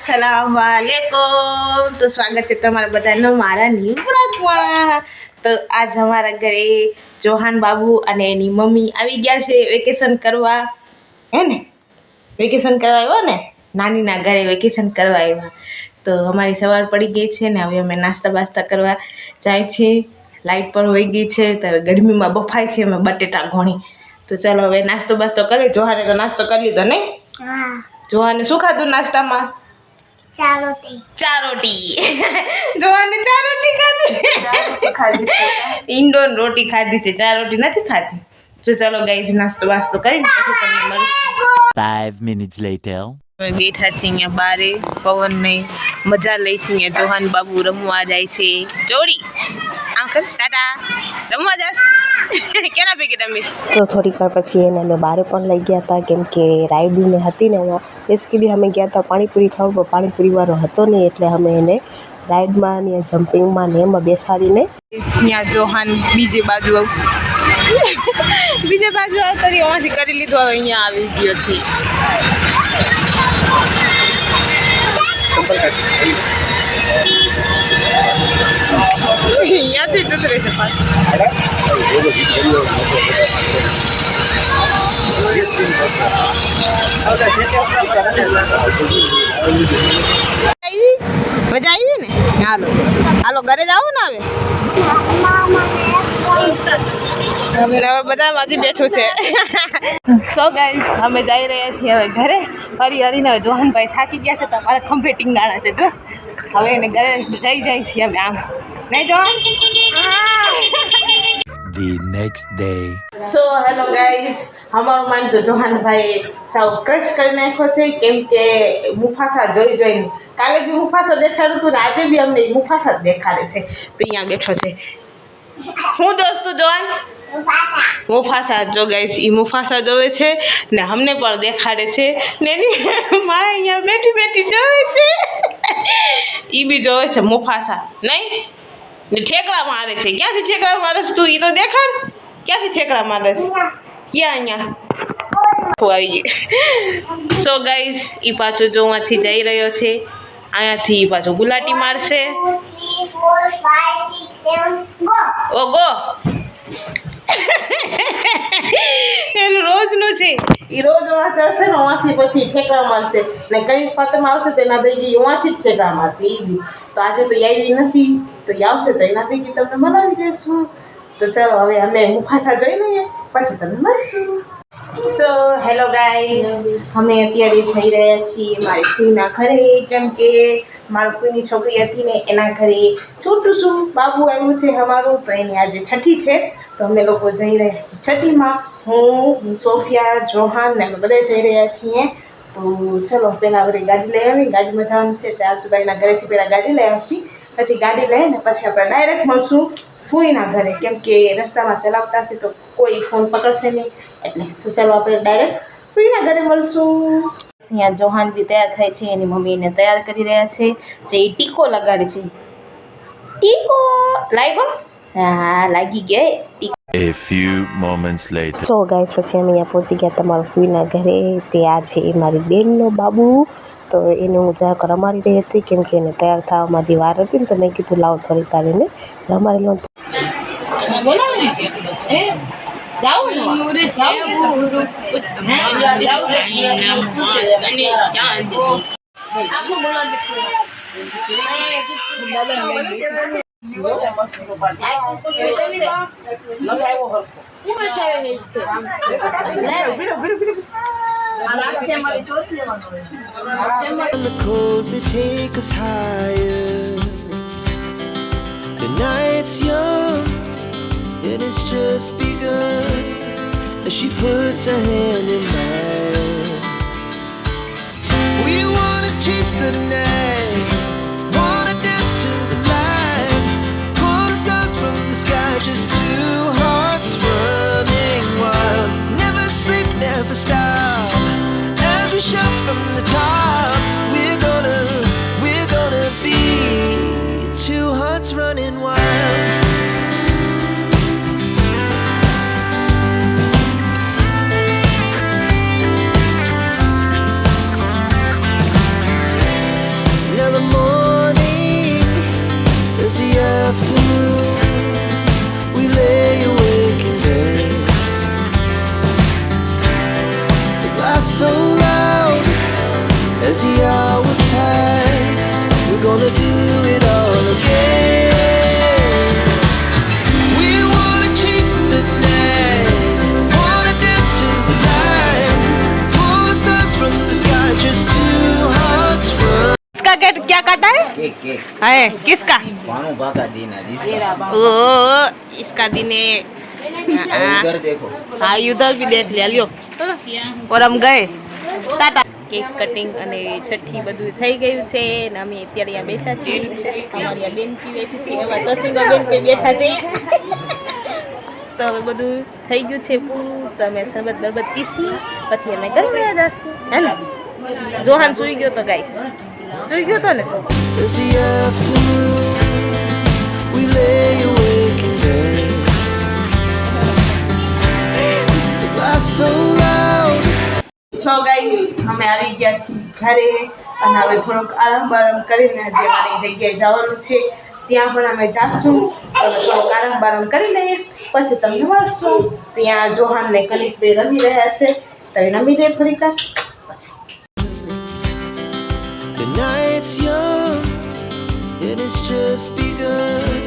अस्सलामुअलैकुम। तो स्वागत है તમારા બધાનો મારા ન્યૂ બ્લોગમાં। તો આજ અમારા ઘરે જોહાન બાબુ અને એની મમ્મી આવી ગયા છે વેકેશન કરવા, હે ને? વેકેશન કરવા આવ્યો ને, નાનીના ઘરે વેકેશન કરવા આવ્યા। તો અમારી સવાર પડી ગઈ છે ને હવે અમે નાસ્તા બાસ્તા કરવા જાય છે। લાઈટ પણ વહી ગઈ છે તો હવે ગરમીમાં બફાય છે અમે બટેટા ઘોણી। તો ચાલો હવે નાસ્તો બાસ્તો કરીએ। જોહાને તો નાસ્તો કરી લીધો નહીં? હા। જોહાને શું ખાધું નાસ્તામાં? ચાર રોટી। જોહાને 4 રોટી ખાધી। ઇન્ડોન રોટી ખાધી છે, 4 રોટી નથી ખાધી। તો ચાલો ગાઈઝ નાસ્તો વાસ્તો કરીને પછી તમને મળીશું। 5 minutes later. અમે બેઠા છીએ અહીંયા બારે, પવનની મજા લઈ છે। અહીંયા જોહાન બાબુ રમવા જાય છે। જોડી આમ કર, ટાટા રમવા જાસ। કેના ભેગી રમીશ? તો થોડીક વાર પછી એને અમે બહાર પણ લઈ ગયા હતા, કેમ કે રાઈડને હતી ને બેસિકલી અમે ગયા હતા પાણીપુરી ખાવા, પણ પાણીપુરીવાળો હતો નહીં એટલે અમે એને રાઈડમાં ને જમ્પિંગમાં ને એમાં બેસાડીને અહીંયા જોહાન બીજે બાજુ આવતો રહ્યો, અહીંથી કરી લીધું, હવે અહીંયા આવી ગયો છે। અહીંયાથી જ ઉતરે છે મજા આવી ને? હાલો હાલો ઘરે જાઓ ને હવે બધા માંથી બેઠું છે। સો ગાઈસ અમે જઈ રહ્યા છીએ હવે ઘરે। હરીને હવે જોહાનભાઈ થાકી ગયા છે તો અમારે ખંભે ટીંગાણા છે। જો હવે એને ઘરે જાય છીએ અમે આમ, નહીં જોહાન? The next day. So hello guys, અમારું માન તો જોહાનભાઈ સાવ ક્રશ કરી નાખ્યો છે, કેમ કે મુફાસા જોઈને કાલે બી મુફાસા દેખાડ્યું હતું ને આજે બી અમને મુફાસા જ દેખાડે છે। તો અહીંયા બેઠો છે। હું દોસ્તો જોહાન મુફાસા જો ગાઈસ, એ મુફાસા જોવે છે ને અમને પણ દેખાડે છે ને એની માં અહીંયા બેઠી જોવે છે। એ બી જોવે છે મુફાસા, નહીં ને ઠેકડા મારે છે। ક્યાંથી ઠેકડા મારસ તું? એ તો દેખાડ, ક્યાંથી ઠેકડા મારસ? ક્યાં? અહીંયા આવી ગઈ। સો ગાઈસ એ પાછો જોવાથી જઈ રહ્યો છે, અહીંયાથી પાછો ગુલાટી મારશે। ઓ ગો એનું રોજનું છે, એ રોજ વાંચશે ને વાંથી પછી ઠેકડા મારશે ને કઈ ફાતમાં આવશે તો એના ભેગી વાંથી જ ઠેકડા મારશે। એ બી તો આજે તો આવી નથી, તો એ આવશે તો એના ભેગી તમને બનાવી દઈશું। તો ચાલો હવે અમે મુફાસા જોઈ લઈએ પછી તમને મળીશું। સો હેલો ગાઈસ, અમે અત્યારે જઈ રહ્યા છીએ મારી ફૂઈના ઘરે, કેમ કે મારી ફૂઈની છોકરી હતી ને એના ઘરે છોટું શું બાબુ આવ્યું છે અમારું, તો એની આજે છઠ્ઠી છે। તો અમે લોકો જઈ રહ્યા છીએ છઠ્ઠીમાં, હું સોફિયા, જોહાન ને અમે બધા જઈ રહ્યા છીએ। તો ચલો પહેલાં આપણે ગાડી લઈ આવી, ગાડીમાં જવાનું છે એટલે આજુબાજુના ઘરેથી પહેલાં ગાડી લઈ આવશી, પછી ગાડી લઈને પછી આપણે ડાયરેક્ટ મળશું ફૂઈના ઘરે, કેમ કે રસ્તામાં ચલાવતા છે તો કોઈ ફોન પકડશે નહીં એટલે। તો ચાલો આપણે ડાયરેક્ટ ફૂઈના ઘરે મળશું। અહીંયા જોહાન બી તૈયાર થાય છે, એની મમ્મી એને તૈયાર કરી રહ્યા છે, જે ટીકો લગાડે છે। ટીકો લાગ્યો? હા લાગી ગયો ટીકો। A few moments later. So guys પછી અમે અહીંયા પહોંચી ગયા તમારા ફૂઈના ઘરે। તે આ છે એ મારી બેનનો બાબુ, તો એને હું જરાક રમાડી રહી હતી, કેમ કે એને તૈયાર થવામાં હજી વાર હતી ને, તો મેં કીધું લાવો થોડીક વાર એને રમાડી લઉં। The coals that take us higher. The night's young, it has just begun. As she puts her hand in mine, we wanna chase the night, wanna dance to the light, pull the stars from the sky, just two hearts running wild. Never sleep, never stop, as we shout from the top. We're gonna be two hearts running wild. Cake है किसका भानु भागा दीना जिसका ओ इसका दिन है उधर देखो हाँ उधर भी देख लिया लियो और हम गए टाटा કેક કટિંગ અને છઠ્ઠી બધું થઈ ગયું છે ને અમે અત્યારે અહીંયા બેઠા છીએ અમારી આ બેનથી બેઠી છે એવા તસવીરમાં બેન કે બેઠા છે તો હવે બધું થઈ ગયું છે પૂરું તો અમે શરબત બરબત પીસી પછી અમે ઘરે ગયા જશું હે ને જોહાન સૂઈ ગયો તો ગાઈસ સૂઈ ગયો તો ને As the afternoon, we lay awake in bed. The laughs so loud. So guys અમે આવી ગયા છીએ ઘરે અને હવે થોડોક આરામ બારામ કરીને જે મારી જગ્યાએ જવાનું છે ત્યાં પણ અમે જાશું અને થોડોક આરામ બારામ કરી લઈએ પછી તમને મળશું ત્યાં જોહાન ને કનિક બે રમી રહ્યા છે તો એ રમી લે થોડીક વાર. The night's young, and it's just begun.